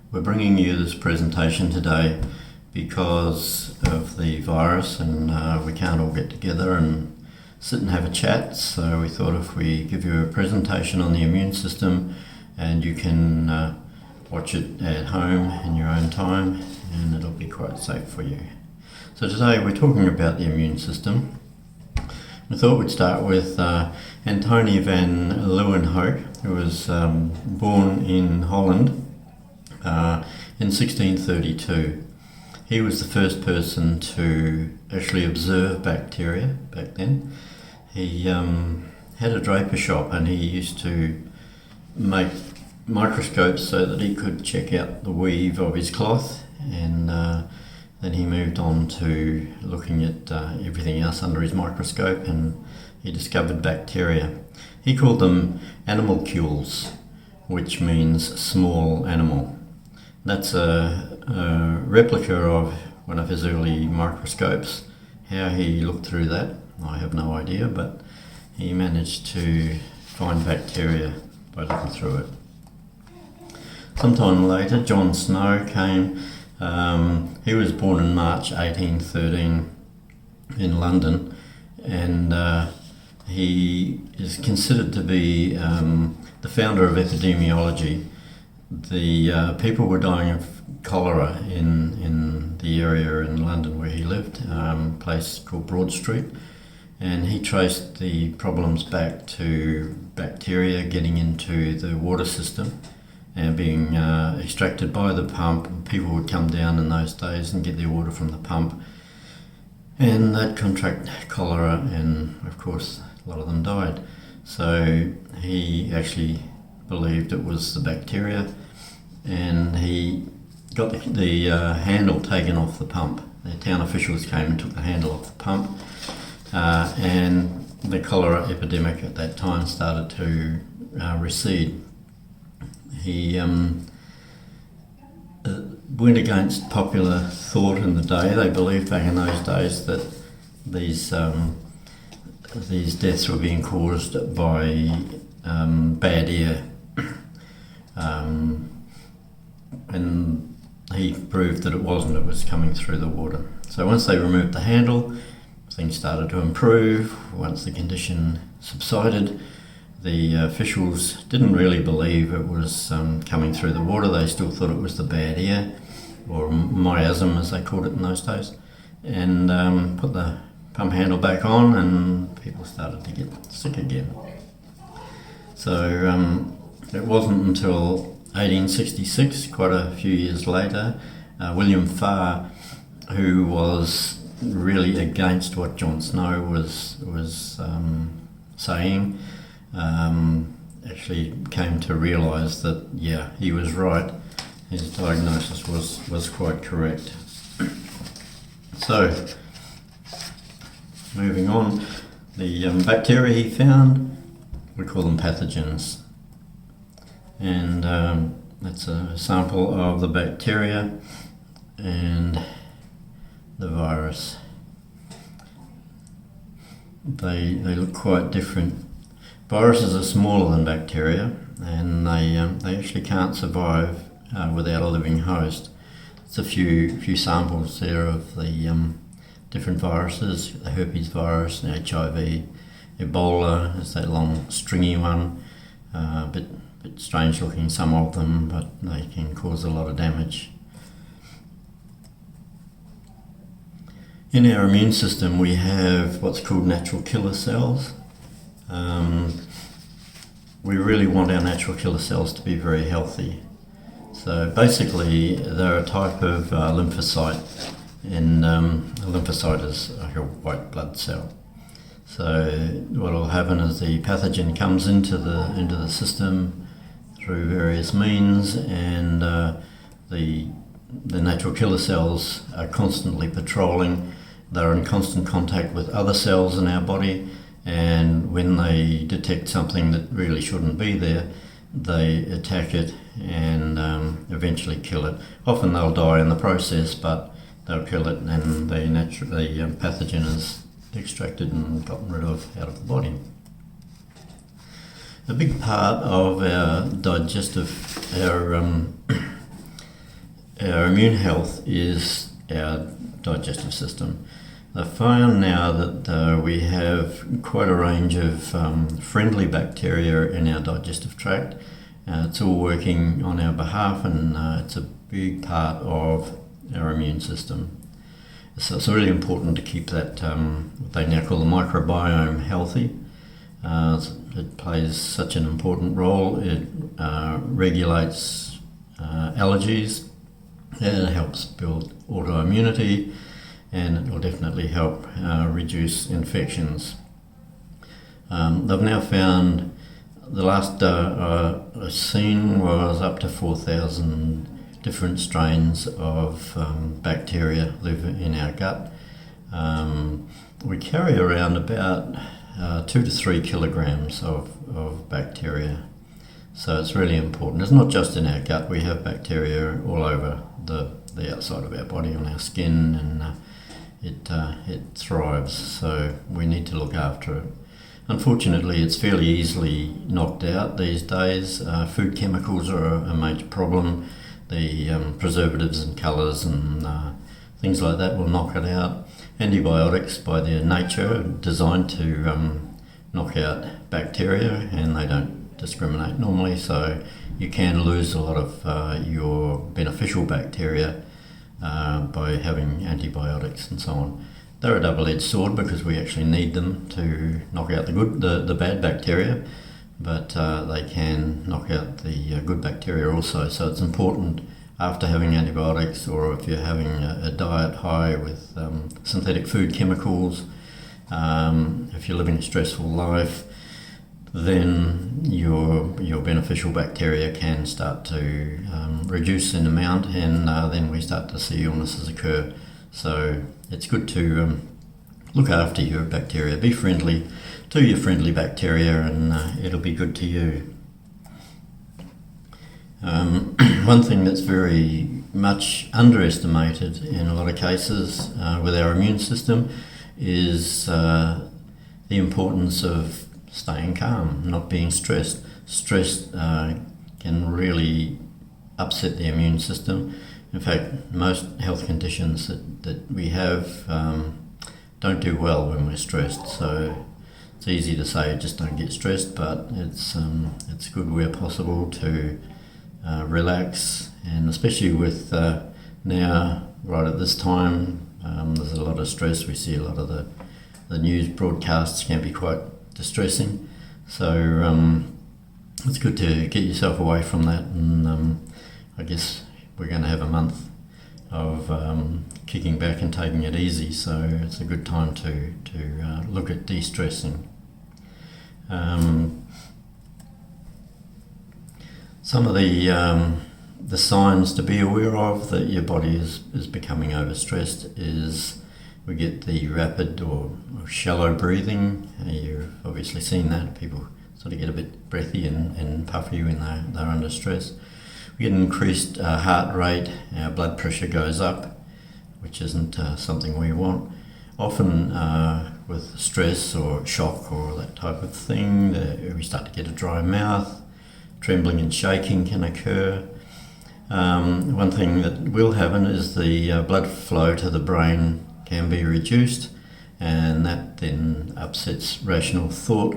We're bringing you this presentation today because of the virus, and we can't all get together and sit and have a chat, so we thought if we give you a presentation on the immune system and you can watch it at home in your own time, and it'll be quite safe for you. So today we're talking about the immune system. We thought we'd start with Antony van Leeuwenhoek, who was born in Holland in 1632. He was the first person to actually observe bacteria back then. He had a draper shop, and he used to make microscopes so that he could check out the weave of his cloth, and then he moved on to looking at everything else under his microscope, and he discovered bacteria. He called them animalcules, which means small animal. That's a replica of one of his early microscopes. How he looked through that, I have no idea, but he managed to find bacteria by looking through it. Sometime later, John Snow came. He was born in March 1813 in London, and he is considered to be the founder of epidemiology. The people were dying of cholera in the area in London where he lived, a place called Broad Street, and he traced the problems back to bacteria getting into the water system and being extracted by the pump. People would come down in those days and get their water from the pump, and they'd contract cholera, and of course a lot of them died. So he actually believed it was the bacteria, and he got the handle taken off the pump. The town officials came and took the handle off the pump, and the cholera epidemic at that time started to recede. He went against popular thought in the day. They believed back in those days that these deaths were being caused by bad air, and he proved that it wasn't. It was coming through the water. So once they removed the handle, things started to improve. Once the condition subsided, the officials didn't really believe it was coming through the water. They still thought it was the bad air, or miasm as they called it in those days, and put the pump handle back on, and people started to get sick again. So it wasn't until 1866, quite a few years later, William Farr, who was really against what John Snow was saying, actually came to realise that, yeah, he was right. His diagnosis was quite correct. So, moving on, the bacteria he found, we call them pathogens. And that's a sample of the bacteria and the virus. They look quite different. Viruses are smaller than bacteria, and they actually can't survive without a living host. It's a few samples there of the different viruses: the herpes virus, the HIV, Ebola is that long stringy one, bit strange looking, some of them, but they can cause a lot of damage. In our immune system we have what's called natural killer cells. We really want our natural killer cells to be very healthy. So basically they're a type of lymphocyte, and a lymphocyte is like a white blood cell. So what will happen is the pathogen comes into the system through various means, and the natural killer cells are constantly patrolling. They're in constant contact with other cells in our body, and when they detect something that really shouldn't be there, they attack it and eventually kill it. Often they'll die in the process, but they'll kill it, and the pathogen is extracted and gotten rid of out of the body. A big part of our our immune health is our digestive system. I've found now that we have quite a range of friendly bacteria in our digestive tract. It's all working on our behalf, and it's a big part of our immune system. So it's really important to keep that, what they now call the microbiome, healthy. It plays such an important role. It regulates allergies, it helps build autoimmunity, and it will definitely help reduce infections. They've now found, the last I've seen was up to 4,000 different strains of bacteria live in our gut. We carry around about 2 to 3 kilograms of bacteria. So it's really important. It's not just in our gut, we have bacteria all over the outside of our body, on our skin, and it thrives, so we need to look after it. Unfortunately, it's fairly easily knocked out these days. Food chemicals are a major problem. The preservatives and colours and things like that will knock it out. Antibiotics, by their nature, are designed to knock out bacteria, and they don't discriminate normally, so you can lose a lot of your beneficial bacteria by having antibiotics and so on. They're a double-edged sword because we actually need them to knock out the bad bacteria, but they can knock out the good bacteria also. So it's important, after having antibiotics, or if you're having a diet high with synthetic food chemicals, if you're living a stressful life, then your beneficial bacteria can start to reduce in amount, and then we start to see illnesses occur. So it's good to look after your bacteria, be friendly to your friendly bacteria, and it'll be good to you. One thing that's very much underestimated in a lot of cases with our immune system is the importance of staying calm, not being stressed. Stress can really upset the immune system. In fact, most health conditions that we have don't do well when we're stressed. So it's easy to say just don't get stressed, but it's good where possible to relax, and especially with now, right at this time, there's a lot of stress. We see a lot of the news broadcasts can be quite distressing. So it's good to get yourself away from that, and I guess we're going to have a month of kicking back and taking it easy, so it's a good time to look at de-stressing. Some of the signs to be aware of that your body is becoming overstressed is we get the rapid or shallow breathing. You've obviously seen that. People sort of get a bit breathy and puffy when they're under stress. We get an increased heart rate, our blood pressure goes up, which isn't something we want. Often with stress or shock or that type of thing, we start to get a dry mouth, trembling and shaking can occur. One thing that will happen is the blood flow to the brain can be reduced, and that then upsets rational thought,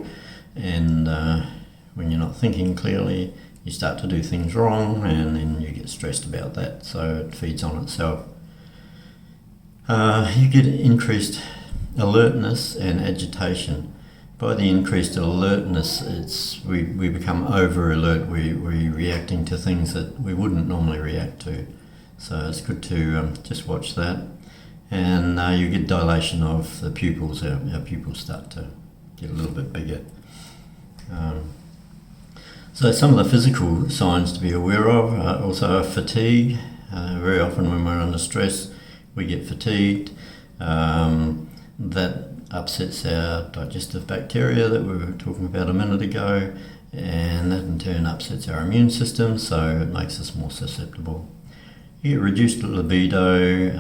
and when you're not thinking clearly, you start to do things wrong, and then you get stressed about that, so it feeds on itself. You get increased alertness and agitation. By the increased alertness, we become over alert. We're reacting to things that we wouldn't normally react to. So it's good to just watch that. And you get dilation of the pupils. Our pupils start to get a little bit bigger. So some of the physical signs to be aware of also are fatigue. Very often when we're under stress, we get fatigued. That upsets our digestive bacteria that we were talking about a minute ago, and that in turn upsets our immune system, so it makes us more susceptible. You get reduced libido,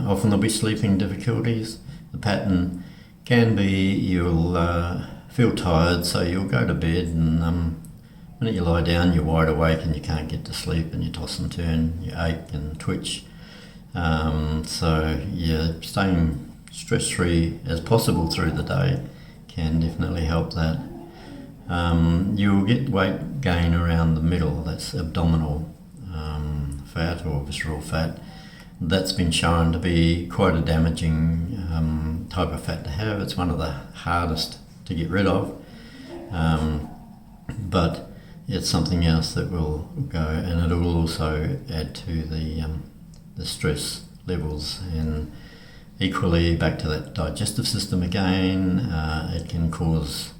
often there'll be sleeping difficulties. The pattern can be you'll feel tired, so you'll go to bed and minute you lie down, you're wide awake and you can't get to sleep, and you toss and turn, you ache and twitch. So yeah, staying stress-free as possible through the day can definitely help that. You'll get weight gain around the middle, that's abdominal fat or visceral fat. That's been shown to be quite a damaging type of fat to have. It's one of the hardest to get rid of, but it's something else that will go, and it will also add to the stress levels, and equally back to that digestive system again. It can cause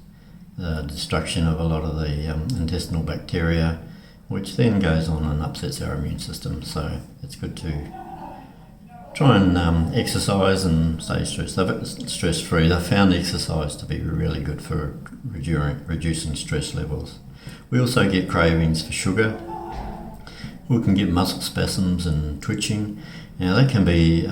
the destruction of a lot of the intestinal bacteria, which then goes on and upsets our immune system. So it's good to try and exercise and stay stress-free. They found exercise to be really good for reducing stress levels. We also get cravings for sugar. We can get muscle spasms and twitching. Now that can be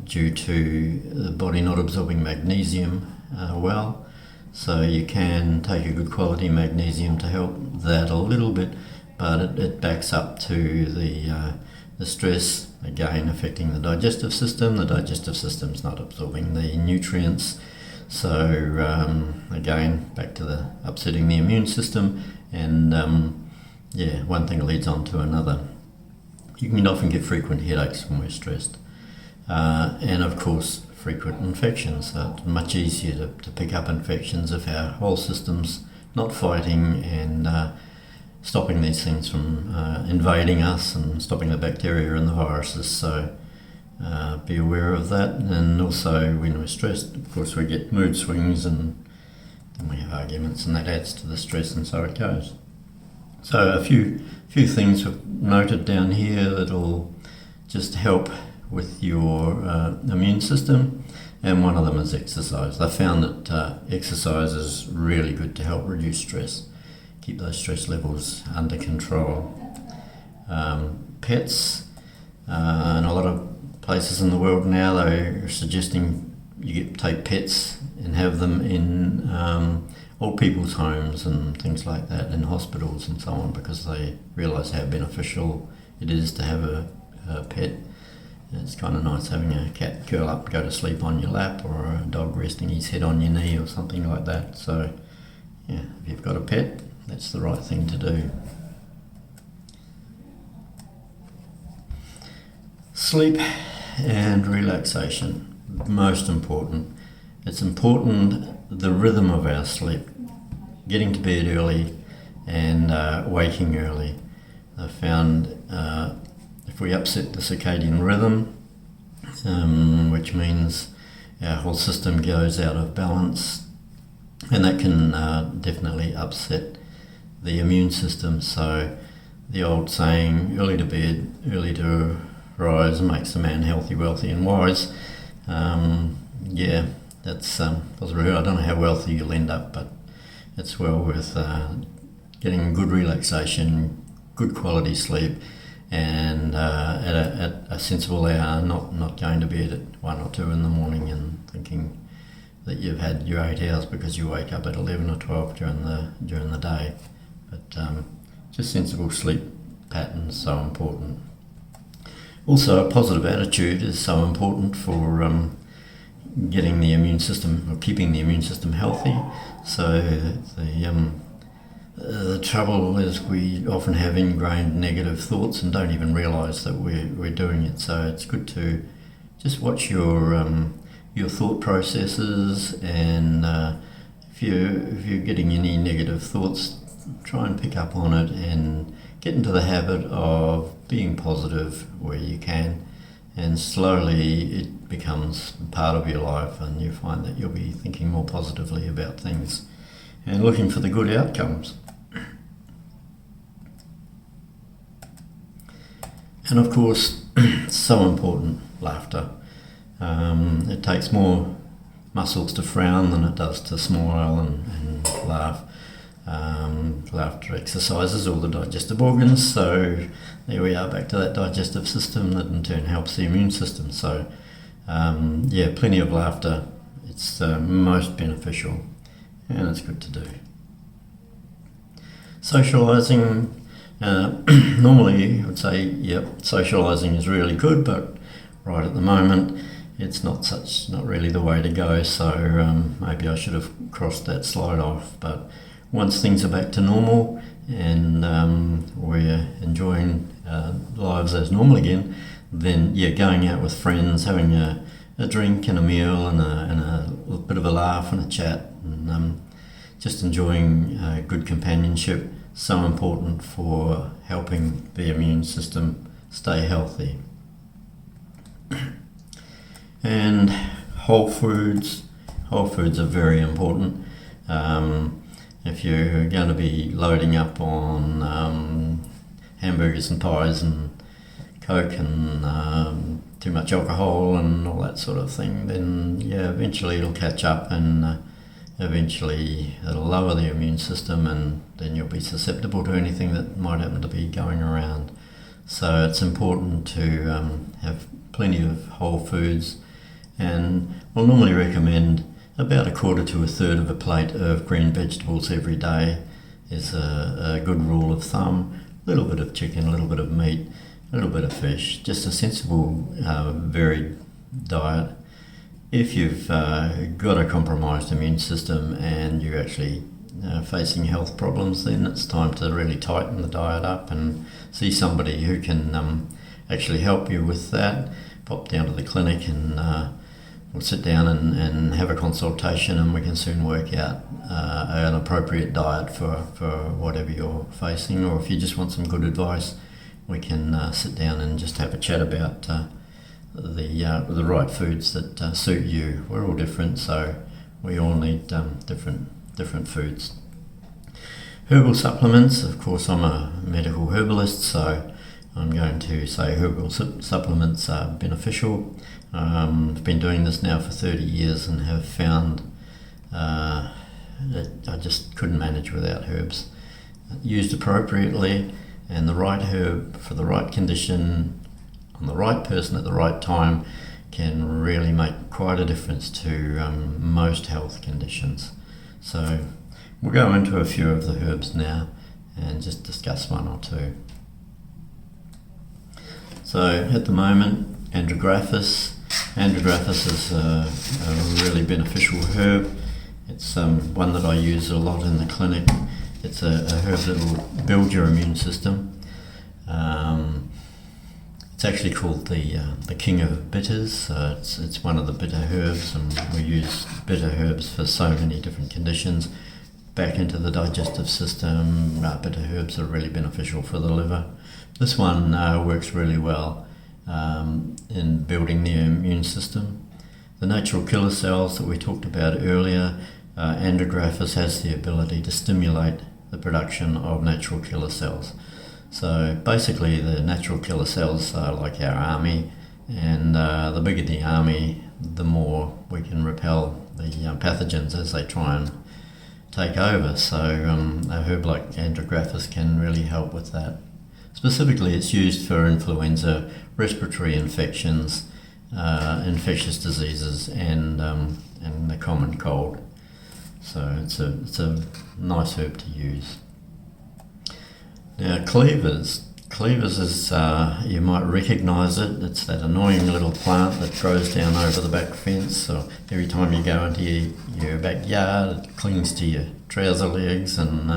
due to the body not absorbing magnesium well. So you can take a good quality magnesium to help that a little bit, but it backs up to the stress, again affecting the digestive system. The digestive system's not absorbing the nutrients, so again back to the upsetting the immune system, and one thing leads on to another. You can often get frequent headaches when we're stressed, and of course frequent infections. So it's much easier to pick up infections if our whole system's not fighting and stopping these things from invading us and stopping the bacteria and the viruses. So be aware of that. And also when we're stressed, of course, we get mood swings and then we have arguments, and that adds to the stress, and so it goes. So a few things we've noted down here that'll just help with your immune system, and one of them is exercise. They found that exercise is really good to help reduce stress, keep those stress levels under control. Pets, in a lot of places in the world now, they're suggesting you take pets and have them in old people's homes and things like that, in hospitals and so on, because they realise how beneficial it is to have a pet. It's kind of nice having a cat curl up, go to sleep on your lap, or a dog resting his head on your knee or something like that. So yeah, if you've got a pet, that's the right thing to do. Sleep and relaxation, most important. It's important the rhythm of our sleep, getting to bed early and waking early. I've found if we upset the circadian rhythm, which means our whole system goes out of balance, and that can definitely upset the immune system. So the old saying, early to bed, early to rise, makes a man healthy, wealthy and wise. That's possibly, I don't know how wealthy you'll end up, but it's well worth getting good relaxation, good quality sleep, and at a sensible hour, not going to bed at 1 or 2 in the morning and thinking that you've had your 8 hours because you wake up at 11 or 12 during the day. But just sensible sleep patterns so important. Also, a positive attitude is so important for getting the immune system, or keeping the immune system healthy. So the trouble is we often have ingrained negative thoughts and don't even realise that we're doing it. So it's good to just watch your thought processes, and if you're getting any negative thoughts, try and pick up on it and get into the habit of being positive where you can, and slowly it becomes part of your life, and you find that you'll be thinking more positively about things and looking for the good outcomes. And of course, so important, laughter. It takes more muscles to frown than it does to smile and laugh. Laughter exercises all the digestive organs, so there we are, back to that digestive system that in turn helps the immune system. So plenty of laughter. It's most beneficial, and it's good to do. Socialising, normally I would say, yep, socialising is really good, but right at the moment it's not really the way to go, so maybe I should have crossed that slide off. But once things are back to normal and we're enjoying lives as normal again, then going out with friends, having a drink and a meal and a bit of a laugh and a chat, and just enjoying good companionship, so important for helping the immune system stay healthy. And whole foods are very important. If you're going to be loading up on hamburgers and pies and Coke and too much alcohol and all that sort of thing, then eventually it'll catch up, and eventually it'll lower the immune system, and then you'll be susceptible to anything that might happen to be going around. So it's important to have plenty of whole foods, and we'll normally recommend about a quarter to a third of a plate of green vegetables every day is a good rule of thumb. A little bit of chicken, a little bit of meat, a little bit of fish, just a sensible, varied diet. If you've got a compromised immune system and you're actually facing health problems, then it's time to really tighten the diet up and see somebody who can actually help you with that. Pop down to the clinic and we'll sit down and have a consultation, and we can soon work out an appropriate diet for whatever you're facing. Or if you just want some good advice, we can sit down and just have a chat about the right foods that suit you. We're all different, so we all need different foods. Herbal supplements, of course I'm a medical herbalist, so I'm going to say herbal supplements are beneficial. I've been doing this now for 30 years and have found that I just couldn't manage without herbs. Used appropriately, and the right herb for the right condition on the right person at the right time can really make quite a difference to most health conditions. So we'll go into a few of the herbs now and just discuss one or two. So at the moment, Andrographis is a really beneficial herb. It's one that I use a lot in the clinic. It's a herb that will build your immune system. It's actually called the king of bitters. It's one of the bitter herbs, and we use bitter herbs for so many different conditions. Back into the digestive system, bitter herbs are really beneficial for the liver. This one works really well in building the immune system. The natural killer cells that we talked about earlier, Andrographis has the ability to stimulate the production of natural killer cells. So basically the natural killer cells are like our army, and the bigger the army, the more we can repel the pathogens as they try and take over. So a herb like Andrographis can really help with that. Specifically, it's used for influenza, respiratory infections, infectious diseases, and the common cold. So it's a nice herb to use. Now, cleavers is, you might recognise it. It's that annoying little plant that grows down over the back fence. So every time you go into your backyard, it clings to your trouser legs, and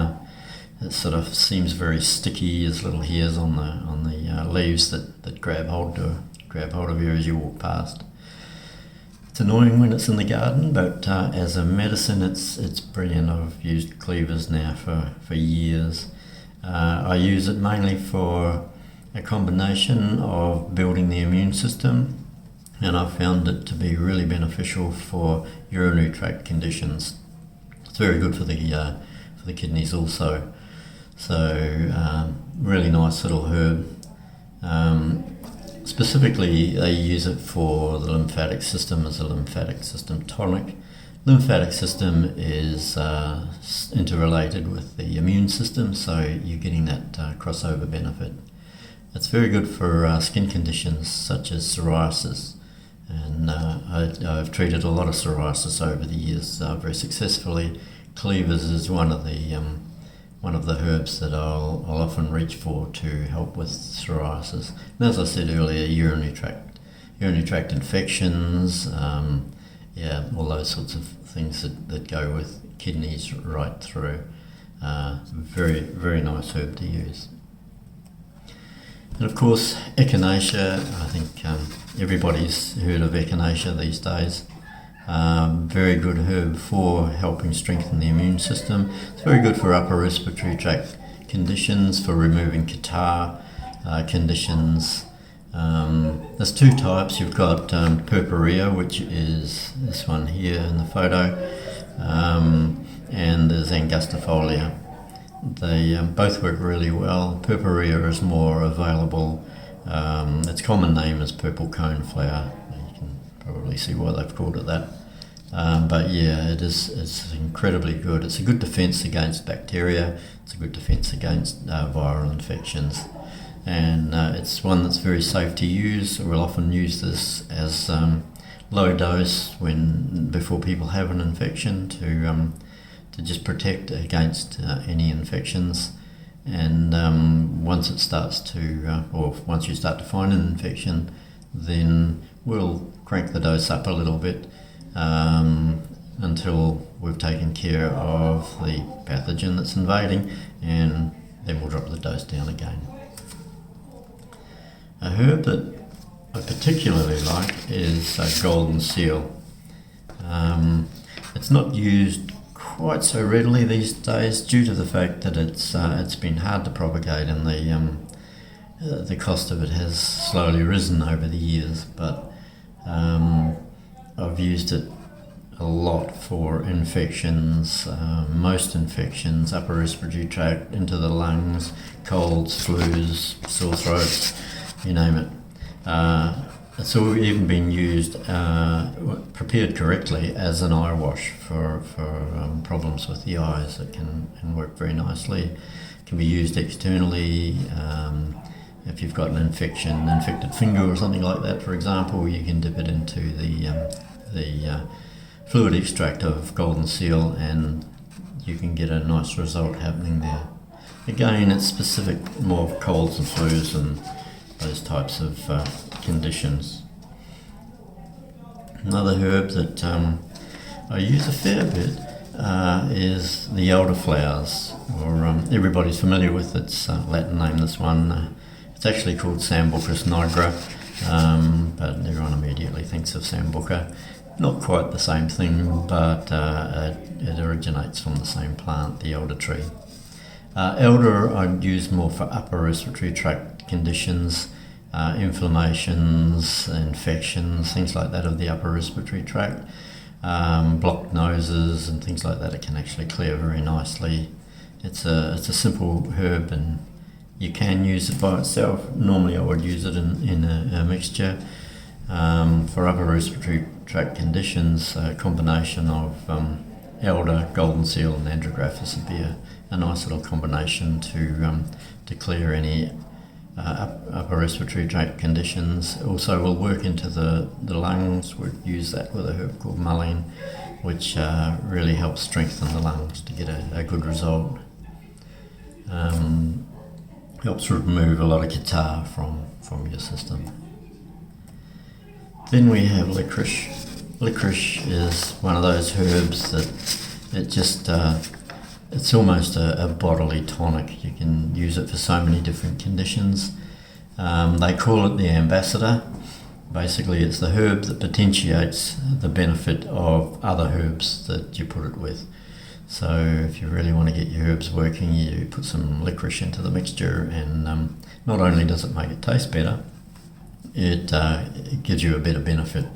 it sort of seems very sticky as little hairs on the leaves that grab hold of you as you walk past. It's annoying when it's in the garden, but as a medicine, it's brilliant. I've used cleavers now for years. I use it mainly for a combination of building the immune system, and I've found it to be really beneficial for urinary tract conditions. It's very good for the kidneys also. So really nice little herb. Specifically, they use it for the lymphatic system as a lymphatic system tonic. Lymphatic system is interrelated with the immune system, so you're getting that crossover benefit. It's very good for skin conditions such as psoriasis, and I've treated a lot of psoriasis over the years very successfully. Cleavers is one of the one of the herbs that I'll often reach for to help with psoriasis. And as I said earlier, urinary tract infections, all those sorts of things that go with kidneys right through. Very, very nice herb to use. And of course, echinacea, I think everybody's heard of echinacea these days. Very good herb for helping strengthen the immune system. It's very good for upper respiratory tract conditions, for removing catarrh conditions. There's two types. You've got purpurea, which is this one here in the photo, and there's angustifolia. They both work really well. Purpurea is more available. Its common name is purple coneflower. You can probably see why they've called it that. But yeah, it's incredibly good. It's a good defence against bacteria. It's a good defence against viral infections. And it's one that's very safe to use. We'll often use this as low dose before people have an infection to just protect against any infections. And once you start to find an infection, then we'll crank the dose up a little bit until we've taken care of the pathogen that's invading, and then we'll drop the dose down again. A herb that I particularly like is golden seal. It's not used quite so readily these days due to the fact that it's been hard to propagate, and the cost of it has slowly risen over the years. But I've used it a lot for infections, most infections, upper respiratory tract, into the lungs, colds, flus, sore throats, you name it. It's even been used, prepared correctly, as an eye wash for problems with the eyes. It can work very nicely. It can be used externally. If you've got an infected finger or something like that, for example, you can dip it into the fluid extract of golden seal, and you can get a nice result happening there. Again, it's specific more of colds and flus and those types of conditions. Another herb that I use a fair bit is the elderflowers, or everybody's familiar with its Latin name, this one. It's actually called Sambucus nigra, but everyone immediately thinks of Sambuca. Not quite the same thing, but it originates from the same plant, the elder tree. Elder I'd use more for upper respiratory tract conditions, inflammations, infections, things like that of the upper respiratory tract, blocked noses and things like that. It can actually clear very nicely. It's a simple herb, and you can use it by itself. Normally I would use it in a mixture. For upper respiratory tract conditions, a combination of elder, golden seal and andrographis would be a nice little combination to clear any upper respiratory tract conditions. Also will work into the lungs. We'd use that with a herb called mullein, which really helps strengthen the lungs to get a good result. Helps remove a lot of catarrh from your system. Then we have licorice. Licorice is one of those herbs that it's almost a bodily tonic. You can use it for so many different conditions. They call it the ambassador. Basically, it's the herb that potentiates the benefit of other herbs that you put it with. So if you really want to get your herbs working, you put some licorice into the mixture, and not only does it make it taste better, it gives you a better benefit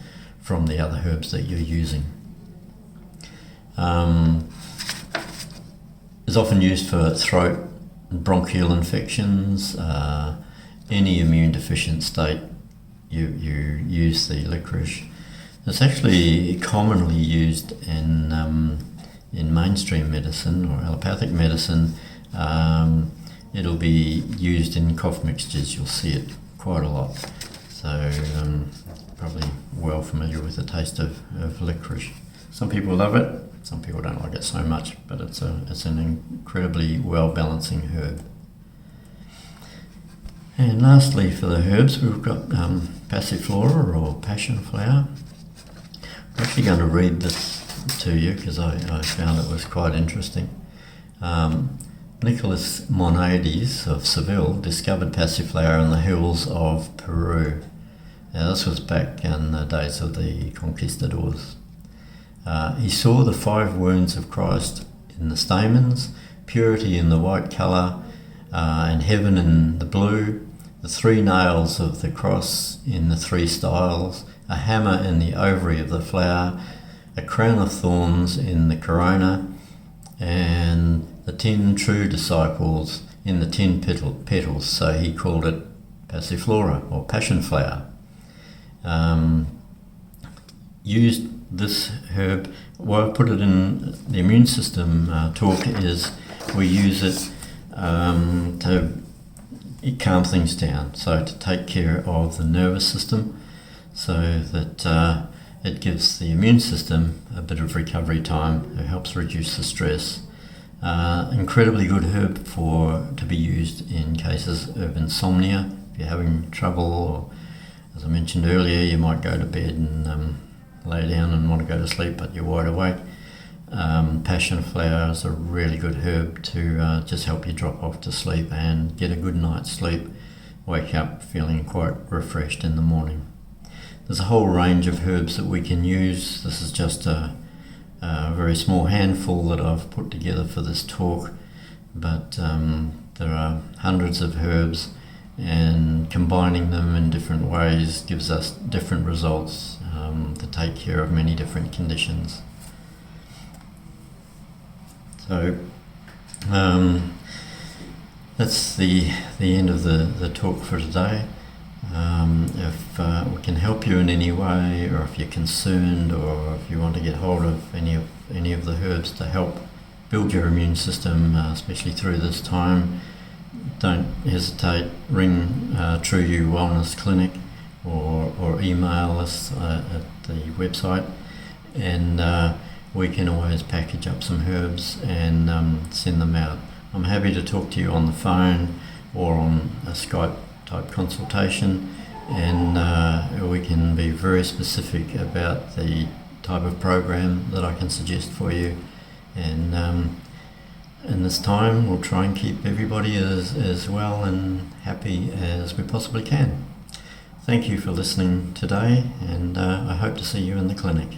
from the other herbs that you're using. It's often used for throat, bronchial infections, any immune deficient state. You use the licorice. It's actually commonly used in mainstream medicine or allopathic medicine. It'll be used in cough mixtures. You'll see it quite a lot. So probably well familiar with the taste of licorice. Some people love it, Some people don't like it so much, but it's an incredibly well-balancing herb. And lastly, for the herbs, we've got passiflora or passion flower. I'm actually going to read this to you because I found it was quite interesting. Nicholas Monades of Seville discovered passiflora in the hills of Peru. Now, this was back in the days of the conquistadors. He saw the 5 wounds of Christ in the stamens, purity in the white colour, and heaven in the blue, the 3 nails of the cross in the 3 styles, a hammer in the ovary of the flower, a crown of thorns in the corona, and the 10 true disciples in the 10 petals. So he called it passiflora or passion flower. Used this herb, well, I put it in the immune system talk, is we use it to calm things down, so to take care of the nervous system, so that it gives the immune system a bit of recovery time. It helps reduce the stress. Incredibly good herb to be used in cases of insomnia. If you're having trouble, or as I mentioned earlier, you might go to bed and lay down and want to go to sleep, but you're wide awake. Passion flower is a really good herb to just help you drop off to sleep and get a good night's sleep. Wake up feeling quite refreshed in the morning. There's a whole range of herbs that we can use. This is just a very small handful that I've put together for this talk, but there are hundreds of herbs, and combining them in different ways gives us different results to take care of many different conditions. So that's the end of the talk for today. If we can help you in any way, or if you're concerned, or if you want to get hold of any of the herbs to help build your immune system, especially through this time, don't hesitate. Ring True You Wellness Clinic, or email us at the website, and we can always package up some herbs and send them out. I'm happy to talk to you on the phone or on a Skype type consultation, and we can be very specific about the type of program that I can suggest for you. And in this time, we'll try and keep everybody as well and happy as we possibly can. Thank you for listening today, and I hope to see you in the clinic.